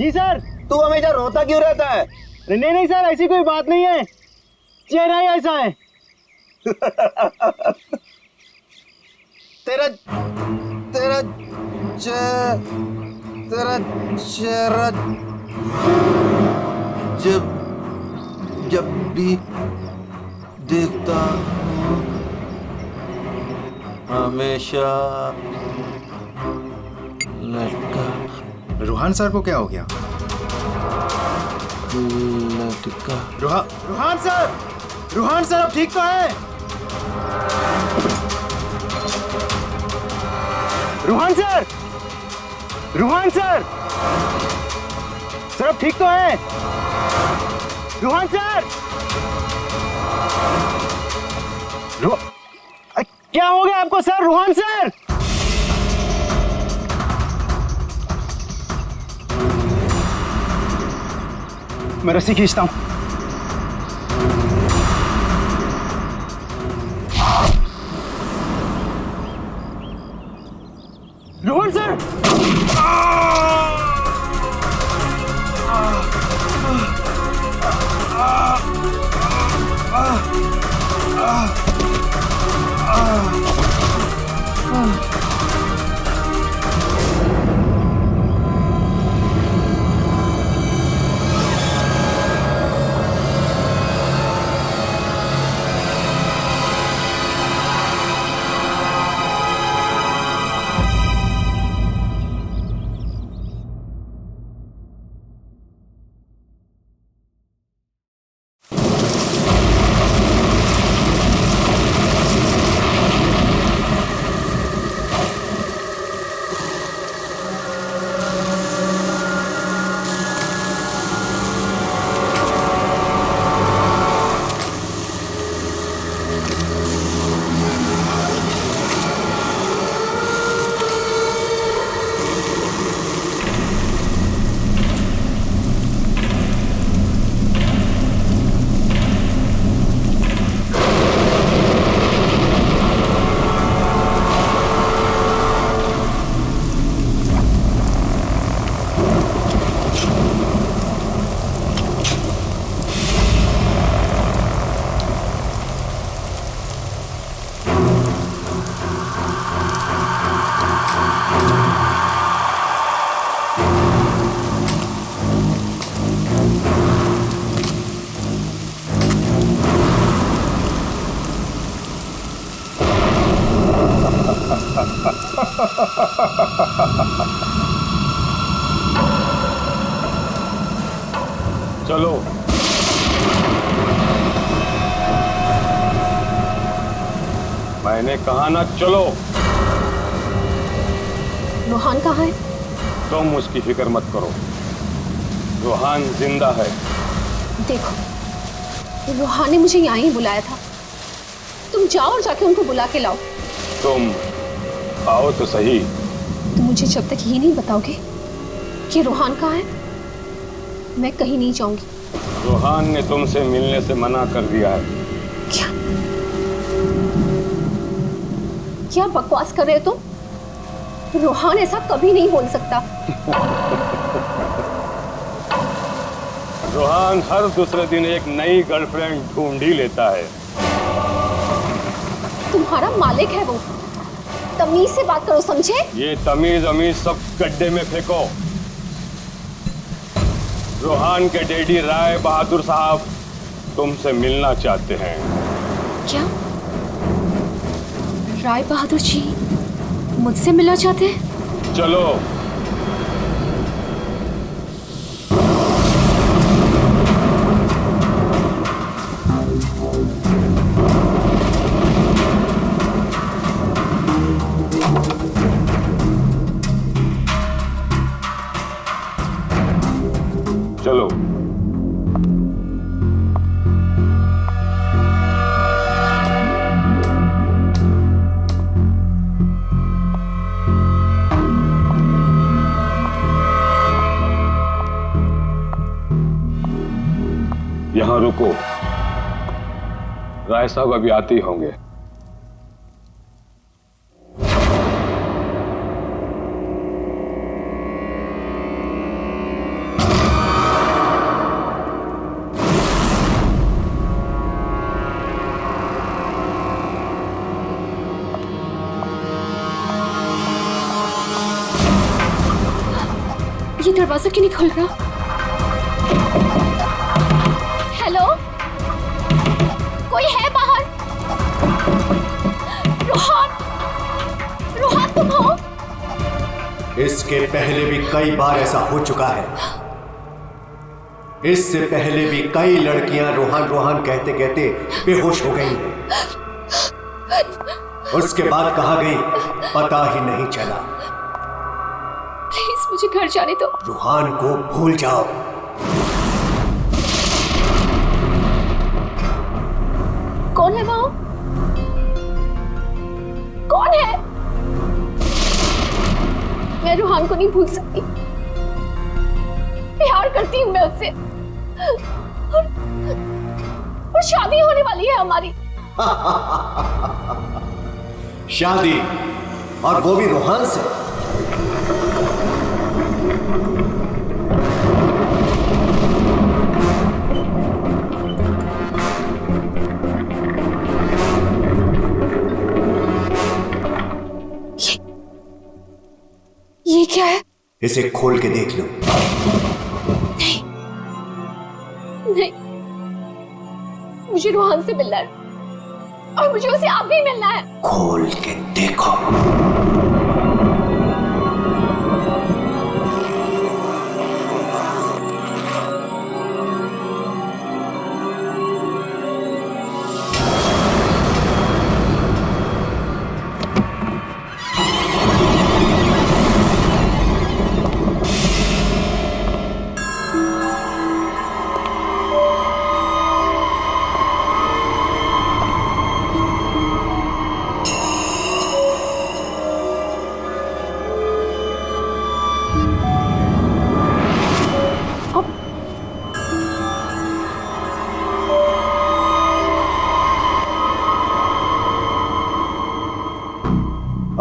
जी sir. तू हमेशा रोता क्यों रहता है? नहीं नहीं सर, ऐसी कोई बात नहीं है, चेहरा ही ऐसा है। तेरा तेरा तेरा चेहरा जब जब भी देखता हूँ हमेशा लटका। रूहान सर को क्या हो गया? लटका। रूहान सर अब ठीक तो है? रूहान सर सर अब ठीक तो है? रूहान सर क्या हो गया आपको सर? रूहान सर मैं रस्सी खींचता हूं। रोहन सर चलो मैंने कहा ना चलो। रूहान कहाँ है? तुम उसकी फिक्र मत करो, रूहान जिंदा है। देखो रूहान ने मुझे यहाँ ही बुलाया था, तुम जाओ और जाके उनको बुला के लाओ। तुम आओ तो सही। तुम मुझे जब तक ये नहीं बताओगे कि रूहान कहाँ है, मैं कहीं नहीं जाऊंगी। रूहान ने तुमसे मिलने से मना कर दिया है। क्या बकवास कर रहे हो तुम? रूहान ऐसा कभी नहीं बोल सकता। रूहान हर दूसरे दिन एक नई गर्लफ्रेंड ढूंढ ही लेता है। तुम्हारा मालिक है वो, तमीज से बात करो, समझे? ये तमीज अमीज सब गड्ढे में फेंको। रूहान के डैडी राय बहादुर साहब तुमसे मिलना चाहते हैं। क्या राय बहादुर जी मुझसे मिलना चाहते हैं? चलो चलो। यहां रुको, राय साहब अभी आते ही होंगे। दरवाजा क्यों नहीं खुल रहा? हेलो, कोई है बाहर? रोहन, रोहन तुम हो? इसके पहले भी कई बार ऐसा हो चुका है। इससे पहले भी कई लड़कियां रोहन रोहन कहते कहते बेहोश हो गई हैं। उसके बाद कहाँ गई पता ही नहीं चला। प्लीज मुझे घर जाने दो। रोहन को भूल जाओ। कौन है वहाँ? कौन है? मैं रूहान को नहीं भूल सकती। प्यार करती हूँ मैं उससे, और शादी होने वाली है हमारी। शादी, और वो भी रोहन से। ये क्या है? इसे खोल के देख लो। नहीं, मुझे रोहन से मिलना है, और मुझे उसे आप भी मिलना है। खोल के देखो।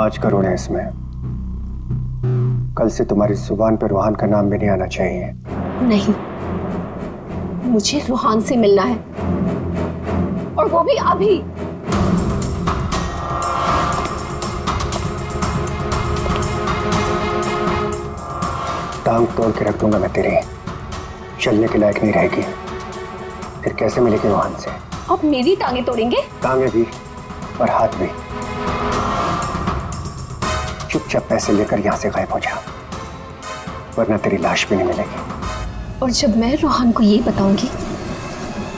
आज करो ना इसमें। कल से तुम्हारी जुबान पर रोहन का नाम भी नहीं आना चाहिए। नहीं, मुझे रोहन से मिलना है, और वो भी अभी। टांग तोड़ के रख दूंगा मैं तेरी। चलने के लायक नहीं रहेगी। फिर कैसे मिलेगी रोहन से? अब मेरी टांगे तोड़ेंगे? टांगे भी और हाथ भी। चुपचाप पैसे लेकर यहां से गायब हो जा, वरना तेरी लाश भी नहीं मिलेगी। और जब मैं रोहन को ये बताऊंगी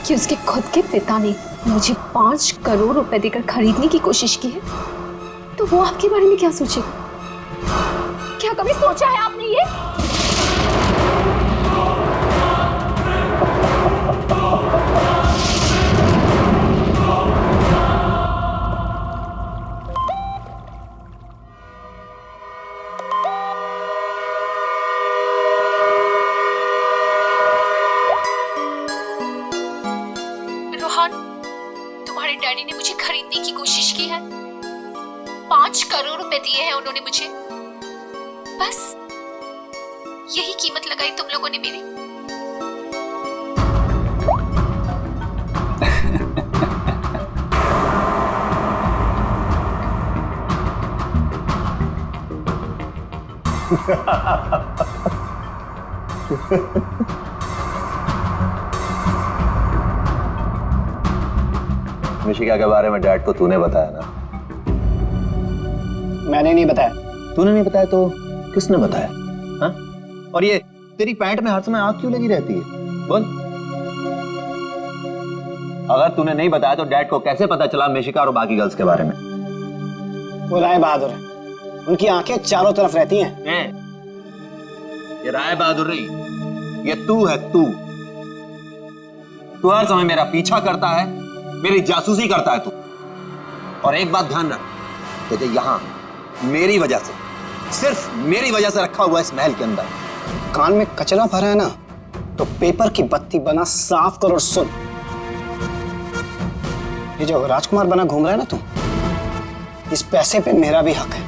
कि उसके खुद के पिता ने मुझे 5 करोड़ रुपए देकर खरीदने की कोशिश की है, तो वो आपके बारे में क्या सोचेगा? क्या कभी सोचा है आपने ये? तुम्हारे डैडी ने मुझे खरीदने की कोशिश की है। 5 करोड़ रुपए दिए हैं उन्होंने मुझे। बस यही कीमत लगाई तुम लोगों ने मेरी। मिशिका के बारे में डैड को तूने बताया ना? मैंने नहीं बताया। तूने नहीं बताया तो किसने बताया? हाँ? और ये तेरी पैंट में हर समय आग क्यों लगी रहती है? बोल। अगर तूने नहीं बताया तो डैड को कैसे पता चला मिशिका और बाकी गर्ल्स के बारे में? वो राय बहादुर है, उनकी आंखें चारों तरफ रहती हैं। ये राय बहादुर नहीं, ये तू है। तू हर समय मेरा पीछा करता है, मेरी जासूसी करता है तू। और एक बात ध्यान रख, तुझे यहां मेरी वजह से, सिर्फ मेरी वजह से रखा हुआ इस महल के अंदर। कान में कचरा भरा है ना, तो पेपर की बत्ती बना साफ कर और सुन। ये जो राजकुमार बना घूम रहा है ना तू, इस पैसे पे मेरा भी हक है।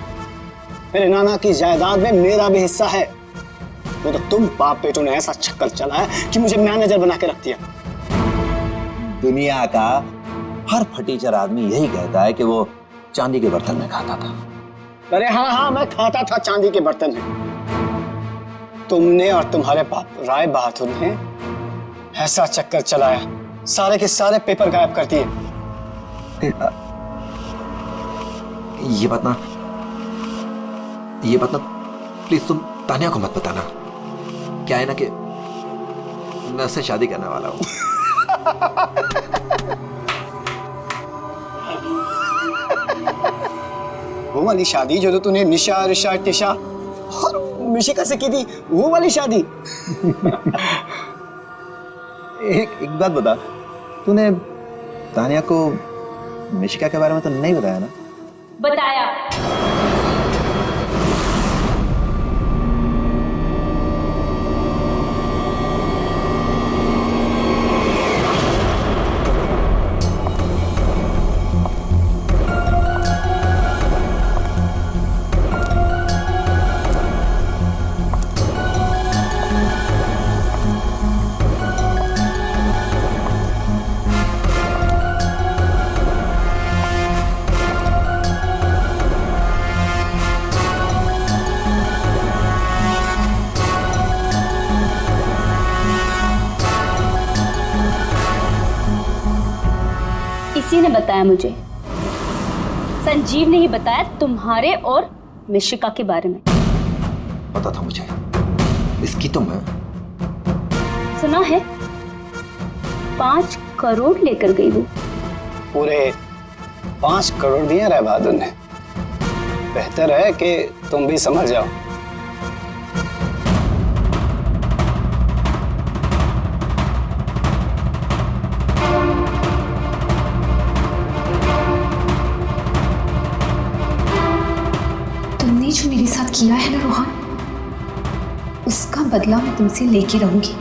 मेरे नाना की जायदाद में मेरा भी हिस्सा है। वो तो तुम बाप बेटों ने ऐसा चक्कर चलाया कि मुझे मैनेजर बना के रख दिया। दुनिया का हर फटीचर आदमी यही कहता है कि वो चांदी के बर्तन में खाता था। अरे हाँ हाँ, मैं खाता था चांदी के बर्तन में। तुमने और तुम्हारे बाप राय बहादुर ने ऐसा चक्कर चलाया, सारे के सारे पेपर गायब कर दिए। ये बात ना प्लीज तुम तानिया को मत बताना। क्या है ना कि मैं उससे शादी करने वाला हूं। वो वाली शादी जो तो तूने निशा रिशा टिशा और मिशिका से की थी, वो वाली शादी। एक बात बता, तूने तानिया को मिशिका के बारे में तो नहीं बताया ना? बताया। इसी ने बताया मुझे। संजीव ने ही बताया तुम्हारे और मिशिका के बारे में। पता था मुझे, इसकी तो मैं सुना है 5 करोड़ लेकर गई वो। पूरे 5 करोड़ दिए राय बहादुर ने। बेहतर है कि तुम भी समझ जाओ। तुमने जो मेरे साथ किया है ना रोहन, उसका बदला मैं तुमसे लेके रहूंगी।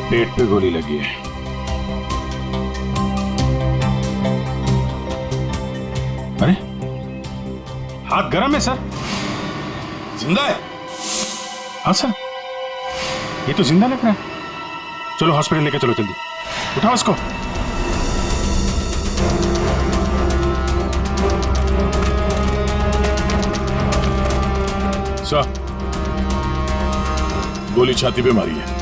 पेट पे गोली लगी है। अरे हाथ गर्म है सर। जिंदा है? हाँ सर, ये तो जिंदा लग रहा है। चलो हॉस्पिटल लेके चलो जल्दी, उठाओ इसको। सर, गोली छाती पे मारी है।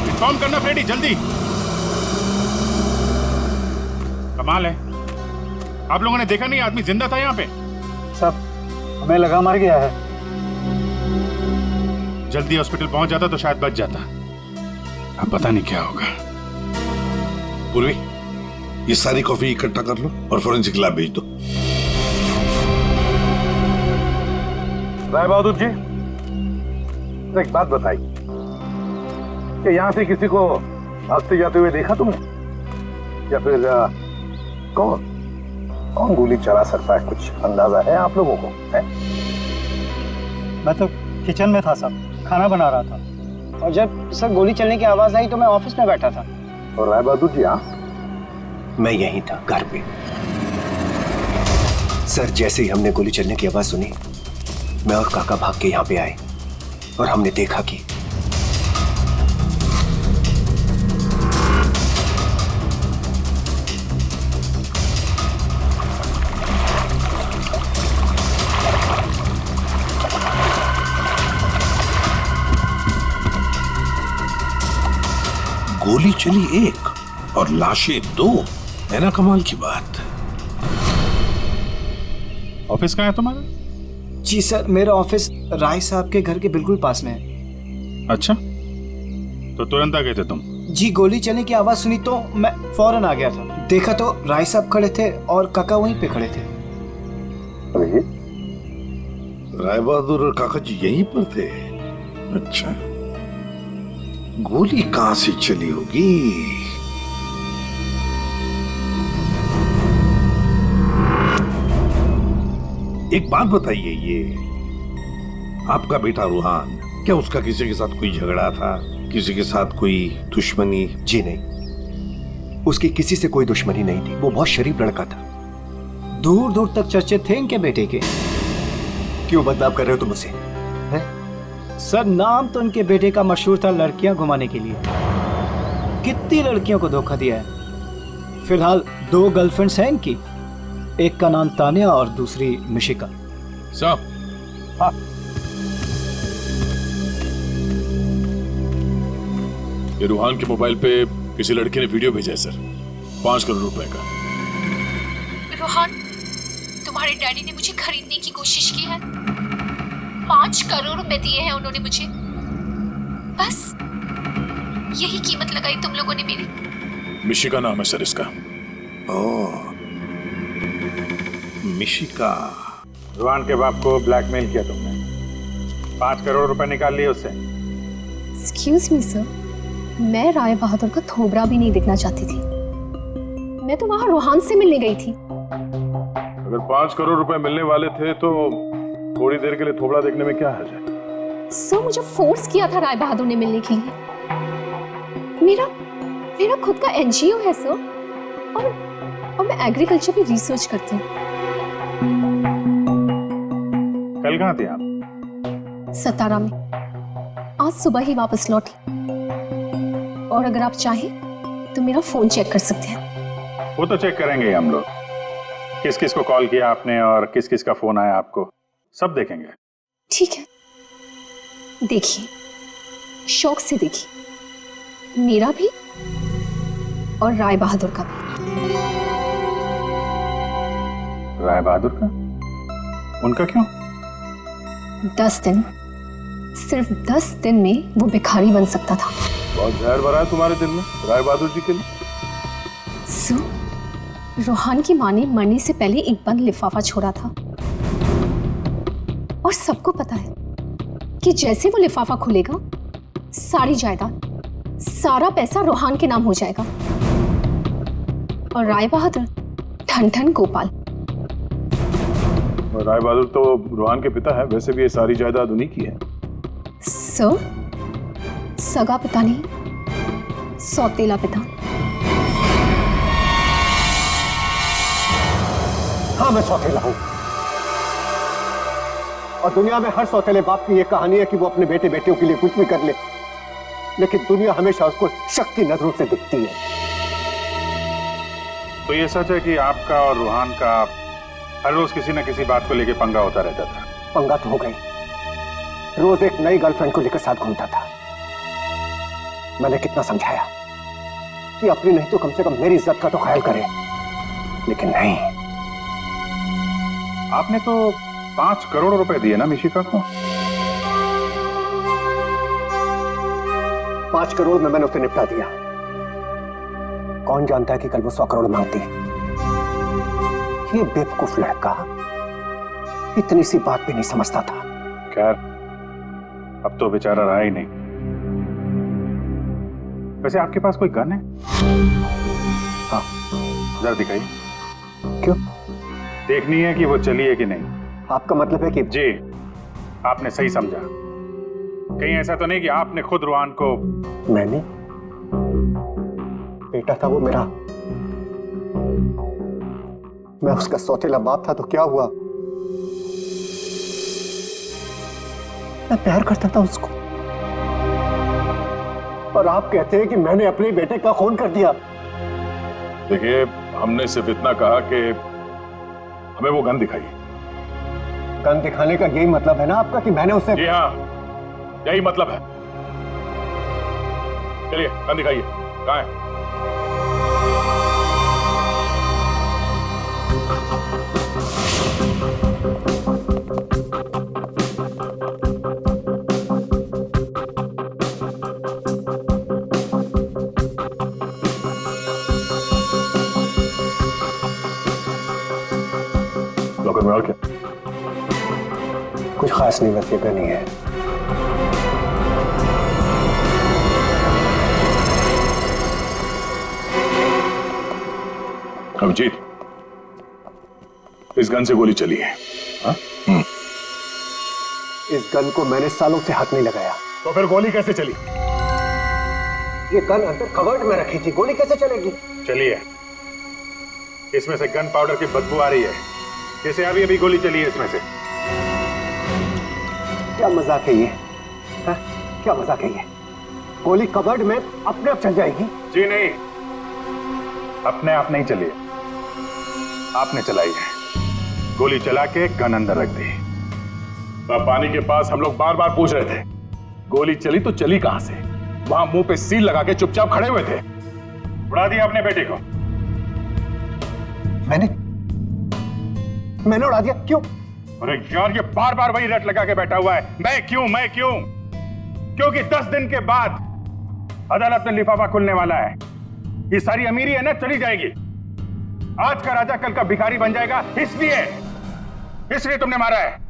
इन्फॉर्म करना फ्रेडी, जल्दी। कमाल है, आप लोगों ने देखा नहीं आदमी जिंदा था यहाँ पे? सब हमें लगा मर गया है। जल्दी हॉस्पिटल पहुंच जाता तो शायद बच जाता। अब पता नहीं क्या होगा। पूर्वी, ये सारी कॉफी इकट्ठा कर लो और फोरेंसिक लैब भेज दो। राय बहादुर जी, एक बात बताइए कि यहां से किसी को भागते जाते हुए देखा तुमने, या फिर कौन गोली चला सकता है? कुछ अंदाजा है आप लोगों को? है? मैं तो किचन में था साहब, खाना बना रहा था। और जब सर गोली चलने की आवाज आई तो मैं ऑफिस में बैठा था। और राय बहादुर जी? हाँ, मैं यहीं था, घर पे। सर, जैसे ही हमने गोली चलने की आवाज सुनी, मैं और काका भाग के यहाँ पे आए और हमने देखा कि गोली चली 1 और लाशें 2, है ना कमाल की बात। ऑफिस कहाँ है तुम्हारा? जी सर, मेरा ऑफिस राय साहब के घर के बिल्कुल पास में है। अच्छा, तो तुरंत आ गए थे तुम? जी, गोली चलने की आवाज सुनी तो मैं फौरन आ गया था। देखा तो राय साहब खड़े थे और काका वहीं पे खड़े थे। राय बहादुर और काका जी यहीं पर थे? अच्छा, गोली कहां से चली होगी? एक बात बताइए, ये आपका बेटा रूहान, क्या उसका किसी के साथ कोई झगड़ा था, किसी के साथ कोई दुश्मनी? जी नहीं, उसकी किसी से कोई दुश्मनी नहीं थी। वो बहुत शरीफ लड़का था। दूर दूर तक चर्चे थे इनके बेटे के। क्यों बदनाम कर रहे हो तुम उसे? सर, नाम तो इनके बेटे का मशहूर था लड़कियां घुमाने के लिए। कितनी लड़कियों को धोखा दिया है। फिलहाल 2 गर्लफ्रेंड्स हैं इनकी, एक का नाम तानिया और दूसरी मिशिका। साहब, हाँ, ये रूहान के मोबाइल पे किसी लड़के ने वीडियो भेजा है सर, 5 करोड़ रुपए का। रोहन, तुम्हारे डैडी ने मुझे खरीदने की कोशिश की है। 5 करोड़ रुपए दिए हैं उन्होंने मुझे। बस यही कीमत लगाई तुम लोगों ने मेरी। मिशिका नाम है सर इसका। ओह, मिशिका। रुहान के बाप को ब्लैकमेल किया तुमने, 5 करोड़ रुपए निकाल लिए उससे। एक्सक्यूज मी सर, मैं राय बहादुर का थोबरा भी नहीं देखना चाहती थी। मैं तो वहां रोहान से मिलने गई थी। अगर 5 करोड़ रुपए मिलने वाले थे तो थोड़ी देर के लिए थोबड़ा देखने में क्या हर्ज है? सर, मुझे फोर्स किया था राय बहादुर ने मिलने के लिए। मेरा खुद का एनजीओ है सर, और मैं एग्रीकल्चर पे रिसर्च करती हूँ। कल कहाँ थे आप? सतारा में। आज सुबह ही वापस लौटी। और अगर आप चाहें तो मेरा फोन चेक कर सकते हैं। वो तो चेक करेंगे हम लोग, किस किस को कॉल किया आपने और किस किस का फोन आया आपको, सब देखेंगे। ठीक है, देखिए, शौक से देखिए, मेरा भी और राय बहादुर का भी। राय बहादुर का? उनका क्यों? 10 दिन, सिर्फ 10 दिन में वो भिखारी बन सकता था। बहुत जहर भरा है तुम्हारे दिल में राय बहादुर जी के लिए। सो, रोहान की माँ ने मरने से पहले एक बंद लिफाफा छोड़ा था, और सबको पता है कि जैसे वो लिफाफा खुलेगा, सारी जायदाद, सारा पैसा रोहान के नाम हो जाएगा। और राय बहादुर ठन ठन गोपाल। और राय बहादुर तो रोहान के पिता है, वैसे भी ये सारी जायदाद उन्हीं की है। सर, सगा पिता नहीं, सौतेला पिता। हाँ, मैं सौतेला हूं, और दुनिया में हर सौतेले बाप की यह कहानी है कि वो अपने बेटे बेटियों के लिए कुछ भी कर ले, लेकिन दुनिया हमेशा उसको शक की नजरों से दिखती है। तो ये सच है कि आपका और रूहान का हर रोज किसी न किसी बात को लेकर पंगा होता रहता था? पंगा तो हो गई, रोज एक नई गर्लफ्रेंड को लेकर साथ घूमता था। मैंने कितना समझाया कि अपनी नहीं तो कम से कम मेरी इज्जत का तो ख्याल करे, लेकिन नहीं। आपने तो 5 करोड़ रुपए दिए ना मिशिका को? 5 करोड़ में मैंने उसे निपटा दिया। कौन जानता है कि कल वो 100 करोड़ मांगती। ये बेवकूफ लड़का इतनी सी बात भी नहीं समझता था। खैर, अब तो बेचारा रहा ही नहीं। वैसे आपके पास कोई गन है? हाँ। जरा दिखाइए। क्यों? देखनी है कि वो चली है कि नहीं। आपका मतलब है कि? जी, आपने सही समझा। कहीं ऐसा तो नहीं कि आपने खुद रूहान को? मैंने? बेटा था वो मेरा, मैं उसका सौतेला बाप था, तो क्या हुआ? मैं प्यार करता था उसको, और आप कहते हैं कि मैंने अपने बेटे का खून कर दिया। देखिए, हमने सिर्फ इतना कहा कि हमें वो गन दिखाइए। गन दिखाने का यही मतलब है ना आपका कि मैंने उसे? जी हाँ, यही मतलब है। चलिए, गन दिखाइए। कहाँ है? लॉकर में और क्या? कुछ खास नहीं, बस ये गन ही है। अभिजीत, इस गन से गोली चली है। हाँ? इस गन को मैंने सालों से हाथ नहीं लगाया। तो फिर गोली कैसे चली? ये गन अंदर कवर्ड में रखी थी, गोली कैसे चलेगी? चलिए, इसमें से गन पाउडर की बदबू आ रही है, जैसे अभी अभी गोली चली है इसमें से। क्या मजाक है ये? हाँ? क्या मजाक है ये? गोली कवर्ड में अपने आप चल जाएगी? जी नहीं, अपने आप नहीं चली है, आपने चलाई है। गोली चला के गन अंदर रख दी। पानी के पास हम लोग बार बार पूछ रहे थे, गोली चली तो चली कहां से? वहां मुंह पे सील लगा के चुपचाप खड़े हुए थे। उड़ा दिया अपने बेटे को। मैंने उड़ा दिया? क्यों? अरे यार, ये बार बार वही रट लगा के बैठा हुआ है, मैं क्यों मैं क्यों? क्योंकि 10 दिन के बाद अदालत में लिफाफा खुलने वाला है। ये सारी अमीरी है ना, चली जाएगी। आज का राजा कल का भिखारी बन जाएगा, इसलिए तुमने मारा है।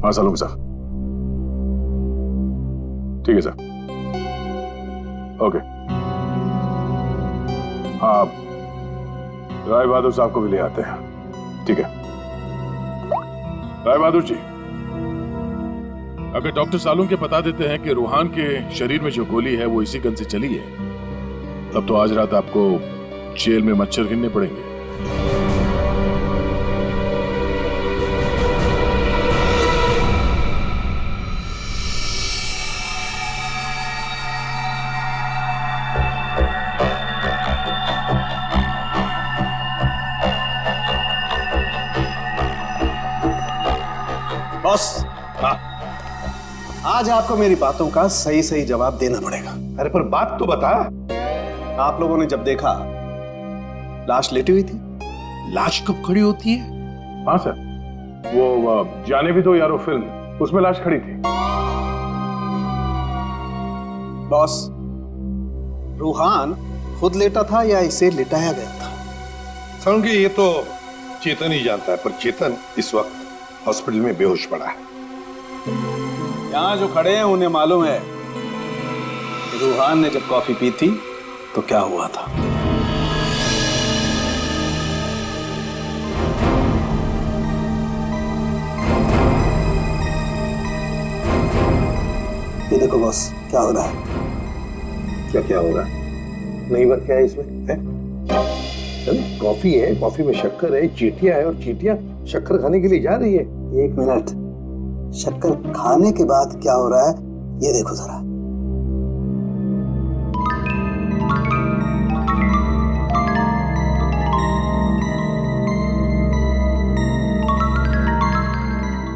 हाँ सालू साहब, ठीक है सर, ओके। हाँ, राय बहादुर साहब को भी ले आते हैं, ठीक है। राय बहादुर जी, अगर डॉक्टर सालून के बता देते हैं कि रूहान के शरीर में जो गोली है वो इसी गन से चली है, तब तो आज रात आपको जेल में मच्छर गिनने पड़ेंगे। बॉस, आज आपको मेरी बातों का सही सही जवाब देना पड़ेगा। अरे पर बात तो बता। आप लोगों ने जब देखा लाश लेटी हुई थी। लाश कब खड़ी होती है? हाँ सर, वो जाने भी दो यारो फिल्म, उसमें लाश खड़ी थी। बॉस, रूहान खुद लेटा था या इसे लिटाया गया था? समझिए, ये तो चेतन ही जानता है, पर चेतन इस वक्त हॉस्पिटल में बेहोश पड़ा है। यहाँ जो खड़े हैं उन्हें मालूम है कि रूहान ने जब कॉफी पी थी तो क्या हुआ था। ये देखो बॉस, क्या हो रहा है? क्या हो रहा है? नई बात क्या है इसमें? है? कॉफी है, कॉफी में शक्कर है, चींटियां है, और चींटियां शक्कर खाने के लिए जा रही है। एक मिनट, शक्कर खाने के बाद क्या हो रहा है ये देखो जरा।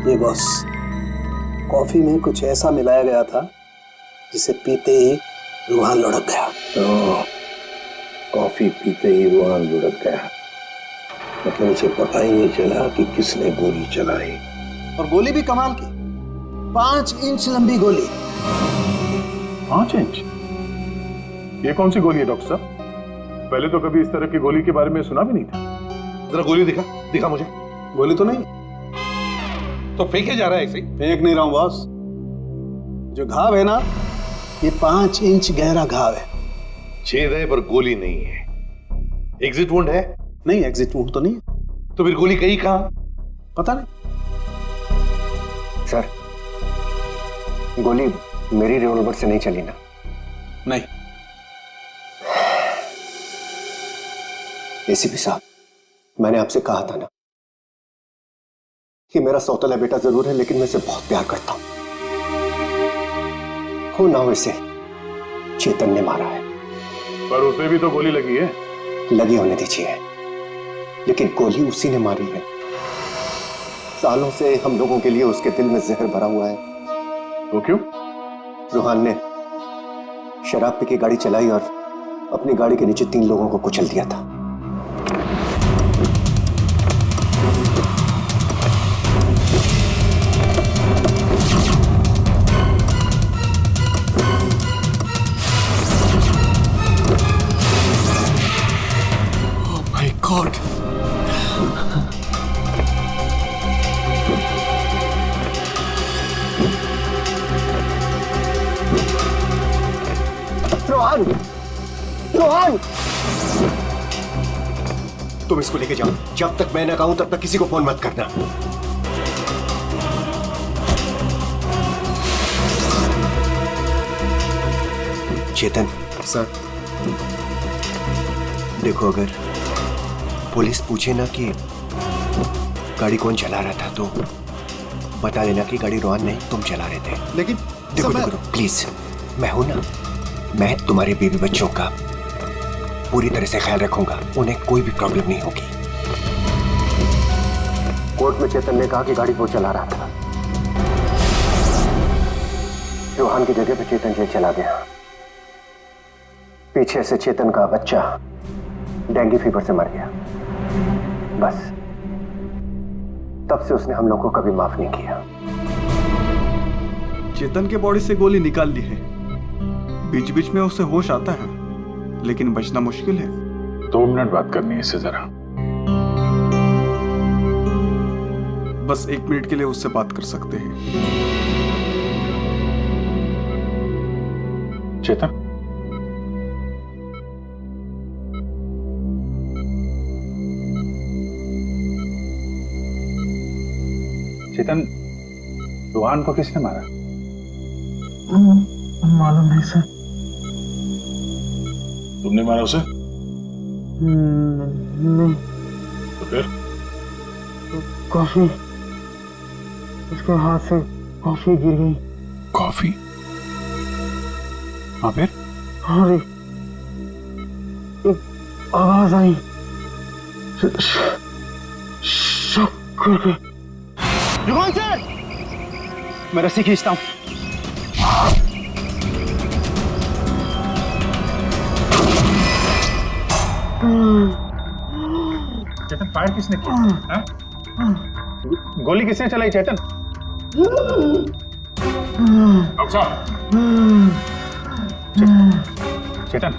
ये बॉस, कॉफी में कुछ ऐसा मिलाया गया था जिसे पीते ही रूहान लुढ़क गया। कॉफी पीते ही रूहान लुढ़क गया, मतलब उसे पता ही नहीं चला कि किसने गोली चलाई। और गोली भी कमाल की, 5 इंच लंबी गोली। 5 इंच? ये कौन सी गोली है डॉक्टर साहब? पहले तो कभी इस तरह की गोली के बारे में सुना भी नहीं था। जरा गोली दिखा मुझे। गोली तो नहीं। तो फेंके जा रहा है ऐसे ही? फेंक नहीं रहा हूं बॉस, जो घाव है ना, ये 5 इंच गहरा घाव है। छेद है पर गोली नहीं है। एग्जिट वुंड है? नहीं, एग्जिट वुंड तो नहीं। तो फिर गोली गई कहां? पता नहीं। सर, गोली मेरी रिवॉल्वर से नहीं चली ना? नहीं। एसीपी साहब, मैंने आपसे कहा था ना कि मेरा सौतेला बेटा जरूर है, लेकिन मैं इसे बहुत प्यार करता हूं। हो ना हो, इसे चेतन ने मारा है। पर उसे भी तो गोली लगी है। लगी होने दीजिए, लेकिन गोली उसी ने मारी है। सालों से हम लोगों के लिए उसके दिल में जहर भरा हुआ है। वो क्यों? रूहान ने शराब पी के गाड़ी चलाई और अपनी गाड़ी के नीचे 3 लोगों को कुचल दिया था। गॉड। रोहन, रोहन, तुम इसको लेके जाओ। जब तक मैं ना कहूं तब तक किसी को फोन मत करना। चेतन सर, देखो, अगर पुलिस पूछे ना कि गाड़ी कौन चला रहा था तो बता देना कि गाड़ी रोहन नहीं, तुम चला रहे थे। लेकिन देखो देखो प्लीज, मैं हूं ना, मैं तुम्हारे बीवी बच्चों का पूरी तरह से ख्याल रखूंगा, उन्हें कोई भी प्रॉब्लम नहीं होगी। कोर्ट में चेतन ने कहा कि गाड़ी वो चला रहा था। रोहन की जगह पे चेतन जेल चला गया। पीछे से चेतन का बच्चा डेंगू फीवर से मर गया। बस तब से उसने हम लोगों को कभी माफ नहीं किया। चेतन के बॉडी से गोली निकाल ली है, बीच बीच में उसे होश आता है, लेकिन बचना मुश्किल है। 2 मिनट बात करनी है इससे जरा। बस 1 मिनट के लिए उससे बात कर सकते हैं। चेतन, चेतन, रोहन को किसने मारा? मालूम नहीं सर। तुमने मारा उसे? नहीं। तो फिर? कॉफी, उसके हाथ से कॉफी गिर गई। कॉफी? हाँ फिर? हाँ रे, एक आवाज आई, शक करके। रोहन सर, मैं रस्सी खींचता हूं। चेतन, फायर किसने किया? गोली किसने चलाई चेतन? डॉक्टर साहब, चेतन,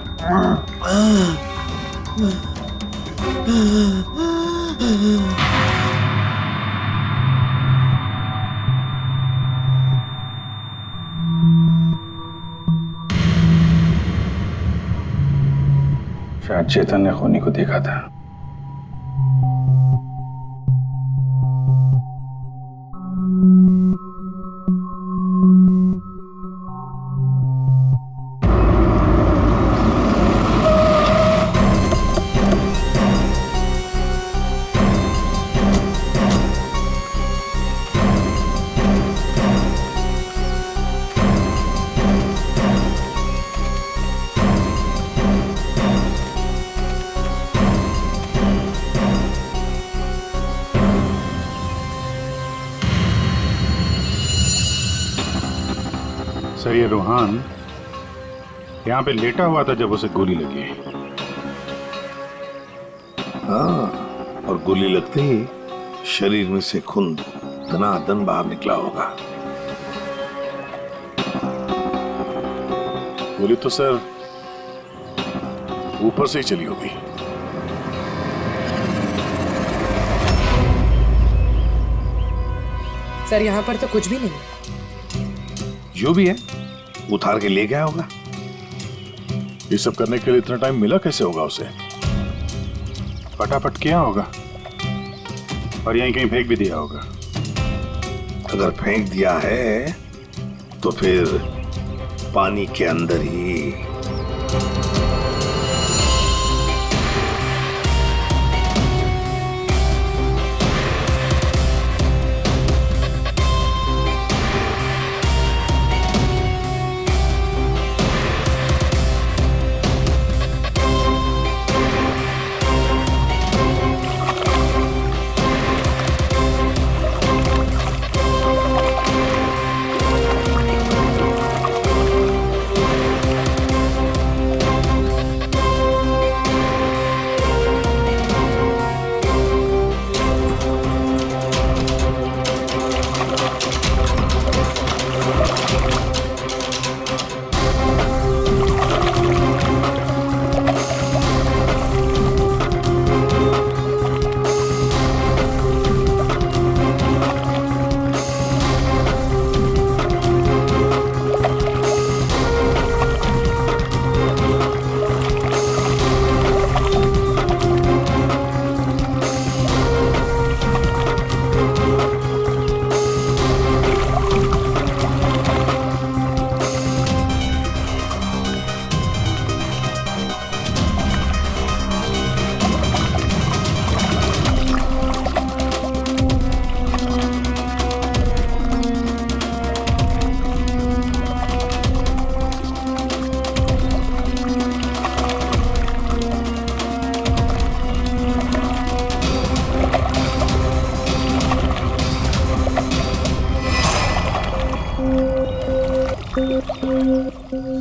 शायद चेतन ने खूनी को देखा था। सर, ये रोहन यहाँ पे लेटा हुआ था जब उसे गोली लगी। हाँ, और गोली लगते ही शरीर में से खून दनादन बाहर निकला होगा। गोली तो सर ऊपर से ही चली होगी। सर, यहाँ पर तो कुछ भी नहीं। जो भी है उतार के ले गया होगा। ये सब करने के लिए इतना टाइम मिला कैसे होगा उसे? फटाफट किया होगा और यहीं कहीं फेंक भी दिया होगा। अगर फेंक दिया है तो फिर पानी के अंदर ही।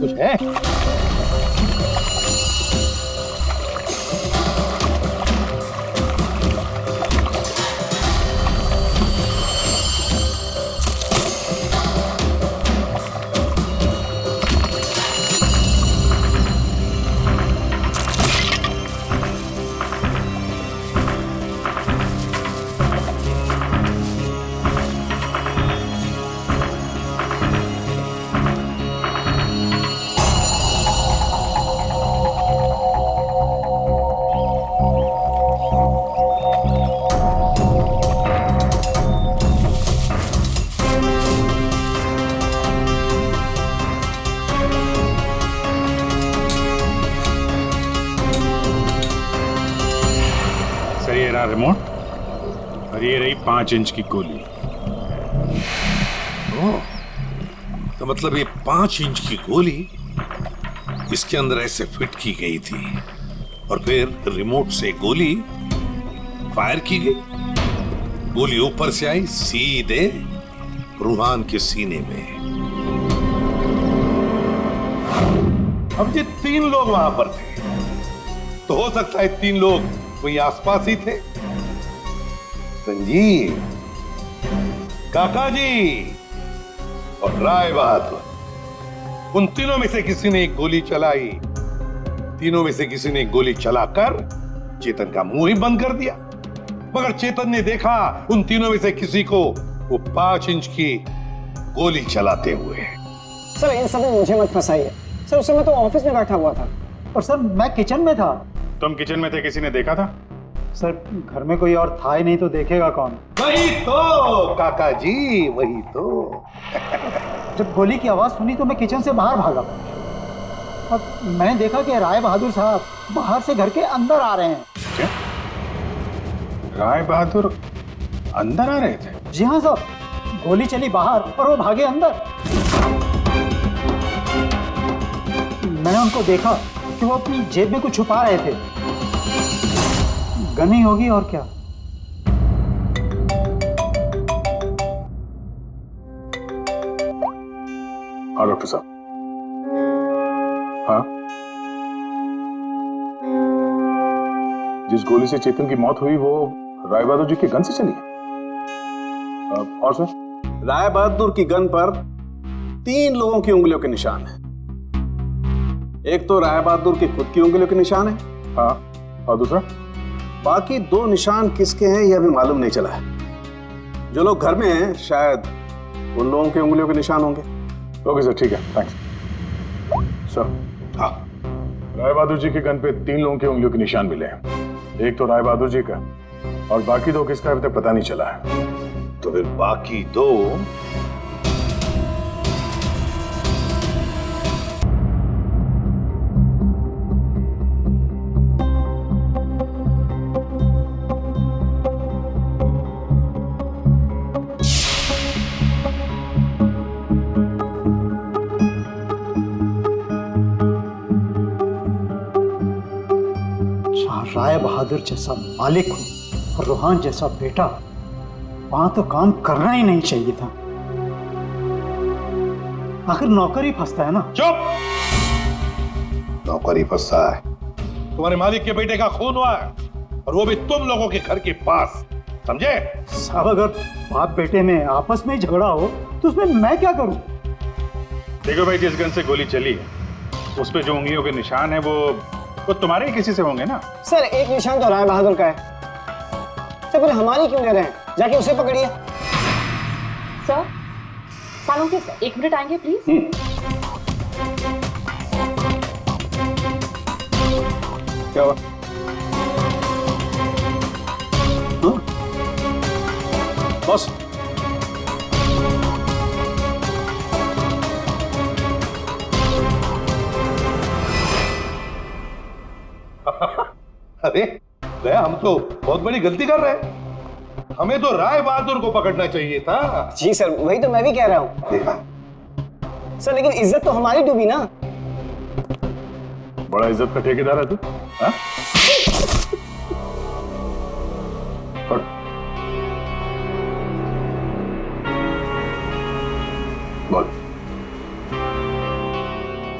कुछ है? सर ये रहा रिमोट और ये रही 5 इंच की गोली। तो मतलब ये 5 इंच की गोली इसके अंदर ऐसे फिट की गई थी और फिर रिमोट से गोली फायर की गई। गोली ऊपर से आई सीधे रूहान के सीने में। अब ये 3 लोग वहां पर थे, तो हो सकता है 3 लोग वहीं आसपास ही थे। संजीव, काका जी और राय बहादुर, उन तीनों में से किसी ने एक गोली चलाई। तीनों में से किसी ने एक गोली चलाकर चेतन का मुंह ही बंद कर दिया, मगर चेतन ने देखा उन तीनों में से किसी को वो 5 इंच की गोली चलाते हुए। सर इन सब में मुझे मत फंसाइए सर, उस समय तो ऑफिस में बैठा हुआ था। और सर मैं किचन में था। तुम किचन में थे, किसी ने देखा था? सर घर में कोई और था ही नहीं तो देखेगा कौन। वही तो काका जी, वही तो। जब गोली की आवाज सुनी तो मैं किचन से बाहर भागा और मैंने देखा कि राय बहादुर साहब बाहर से घर के अंदर आ रहे हैं। क्या? राय बहादुर अंदर आ रहे थे? जी हाँ साहब, गोली चली बाहर और वो भागे अंदर। मैंने उनको देखा कि वो अपनी जेब में कुछ छुपा रहे थे। गन ही होगी और क्या। हाँ डॉक्टर साहब। हाँ, जिस गोली से चेतन की मौत हुई वो राय बहादुर जी की गन से चली है। और सर? राय बहादुर की गन पर 3 लोगों की उंगलियों के निशान है। एक तो राय बहादुर की खुद की उंगलियों के निशान है। हाँ, और दूसरा? बाकी 2 निशान किसके हैं यह भी मालूम नहीं चला है। जो लोग घर में हैं शायद उन लोगों की उंगलियों के निशान होंगे। ओके सर, ठीक है, थैंक्स। सर, हाँ, राय बहादुर जी के गन पे 3 लोगों की उंगलियों के निशान मिले हैं। एक तो राय बहादुर जी का और बाकी 2 किसका अभी तक पता नहीं चला है। तो फिर बाकी 2 राय बहादुर जैसा मालिक हो और रूहान जैसा बेटा, वहां तो काम करना ही नहीं चाहिए था। आखिर नौकर ही फंसता है ना। चुप! नौकर ही फंसता है। तुम्हारे मालिक के बेटे का खून हुआ है और वो भी तुम लोगों के घर के पास, समझे? साहब अगर बाप बेटे में आपस में झगड़ा हो तो उसमें मैं क्या करूं? देखो भाई, जिस गन से गोली चली है उस पे जो उंगलियों के निशान है वो तुम्हारे ही किसी से होंगे ना। सर एक निशान तो राय बहादुर का है। सर फिर हमारी क्यों ले रहे हैं? जाके उसे पकड़िए। सर, सालों सर 1 मिनट आएंगे प्लीज। क्या हुआ? बॉस, अरे दया, हम तो बहुत बड़ी गलती कर रहे हैं। हमें तो राय बहादुर को पकड़ना चाहिए था। जी सर, वही तो मैं भी कह रहा हूँ। देखा सर लेकिन इज्जत तो हमारी डूबी ना। बड़ा इज्जत का ठेकेदार है तू। हाँ? बोल।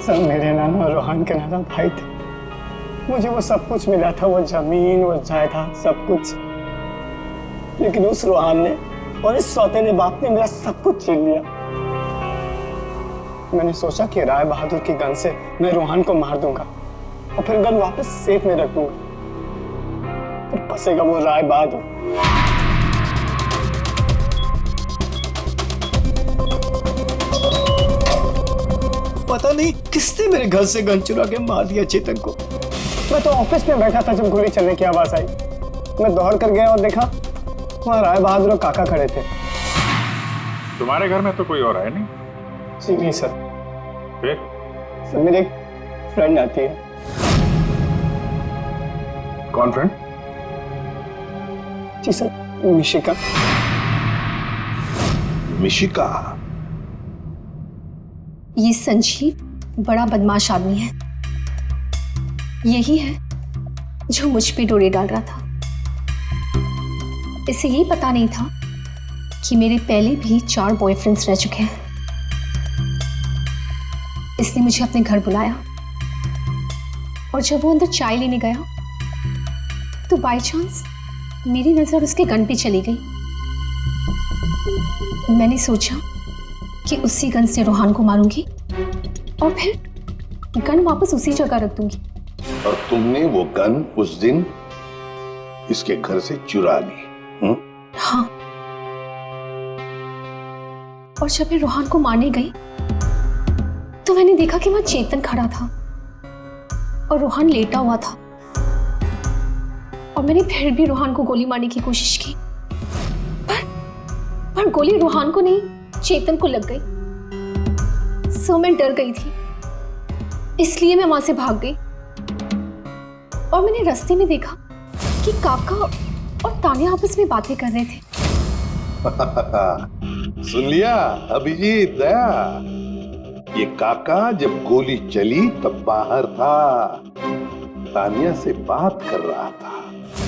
सर मेरे नाना रोहन के नाना भाई थे। मुझे वो सब कुछ मिला था, वो जमीन, वो जायदाद, सब कुछ। लेकिन उस रोहन ने और इस सौतेले बाप ने मेरा सब कुछ छीन लिया। मैंने सोचा कि राय बहादुर की गन से मैं रोहन को मार दूंगा और फिर गन वापस सेफ में रख दूंगा। फिर फंसेगा वो राय बहादुर। पता नहीं किसने मेरे घर से गन चुरा के मार दिया चेतन को। मैं तो ऑफिस में बैठा था जब गोली चलने की आवाज आई। मैं दौड़ कर गया और देखा वहां राय बहादुर और काका खड़े थे। तुम्हारे घर में तो कोई और है नहीं? जी नहीं सर। फिर? सर मेरी एक फ्रेंड आती है। कौन फ्रेंड? जी सर, मिशिका। मिशिका? ये संजीव बड़ा बदमाश आदमी है। यही है जो मुझ पे डोरे डाल रहा था। इसे ये पता नहीं था कि मेरे पहले भी 4 बॉयफ्रेंड्स रह चुके हैं। इसने मुझे अपने घर बुलाया और जब वो अंदर चाय लेने गया तो बाय चांस मेरी नजर उसके गन पे चली गई। मैंने सोचा कि उसी गन से रोहन को मारूंगी और फिर गन वापस उसी जगह रख दूंगी। और तुमने वो गन उस दिन इसके घर से चुरा ली? हाँ। और जब मैं रोहन को मारने गई तो मैंने देखा कि वहां चेतन खड़ा था और रोहन लेटा हुआ था। और मैंने फिर भी रोहन को गोली मारने की कोशिश की, पर गोली रोहन को नहीं चेतन को लग गई। सो मैं डर गई थी, इसलिए मैं वहां से भाग गई। और मैंने रास्ते में देखा कि काका और तानिया आपस में बातें कर रहे थे। सुन लिया अभिजीत, दया? ये काका जब गोली चली तब बाहर था, तानिया से बात कर रहा था।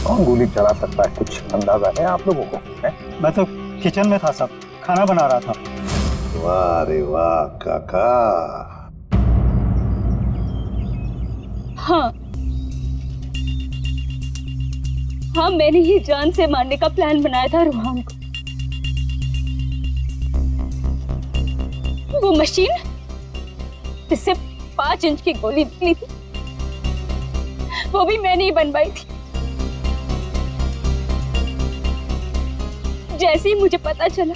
कौन गोली चला सकता है, कुछ अंदाजा है आप लोगों को? मैं तो किचन में था साहब, खाना बना रहा था। वाह रे वाह काका। हाँ, मैंने ही जान से मारने का प्लान बनाया था रोहन को। वो मशीन जिससे 5 इंच की गोली निकली थी, वो भी मैंने ही बनवाई थी। जैसे ही मुझे पता चला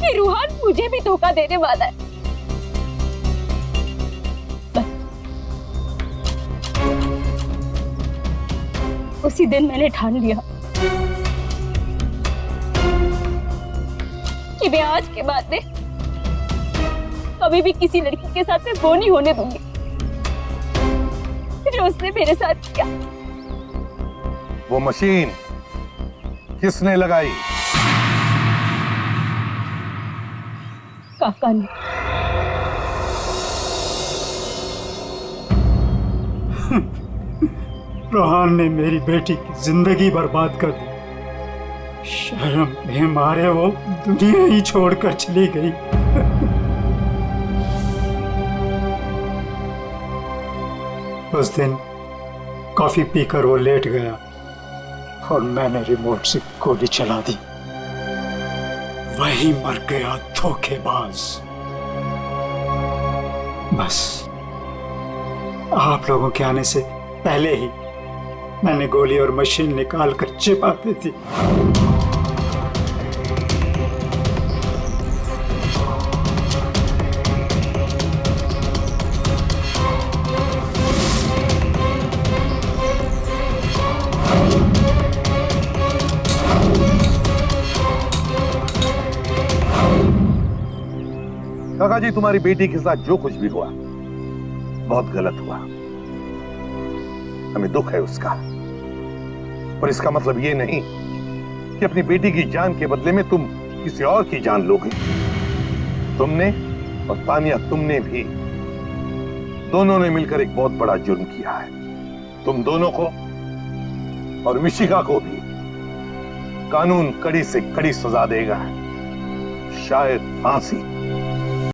कि रोहन मुझे भी धोखा देने वाला है, उसी दिन मैंने ठान लिया कि मैं आज के बाद में कभी भी किसी लड़की के साथ में वो नहीं होने दूंगी जो उसने मेरे साथ किया। वो मशीन किसने लगाई? काका ने। रोहन ने मेरी बेटी की जिंदगी बर्बाद कर दी। शर्म के मारे वो दुनिया ही छोड़कर चली गई। उस दिन कॉफी पीकर वो लेट गया और मैंने रिमोट से गोली चला दी। वही मर गया धोखेबाज। बस आप लोगों के आने से पहले ही मैंने गोली और मशीन निकाल कर छिपा दी थी। काका जी, तुम्हारी बेटी के साथ जो कुछ भी हुआ बहुत गलत हुआ। हमें दुख है उसका, पर इसका मतलब ये नहीं कि अपनी बेटी की जान के बदले में तुम किसी और की जान लोगे। तुमने और तानिया, तुमने भी, दोनों ने मिलकर एक बहुत बड़ा जुर्म किया है। तुम दोनों को और मिशिका को भी कानून कड़ी से कड़ी सजा देगा, शायद फांसी।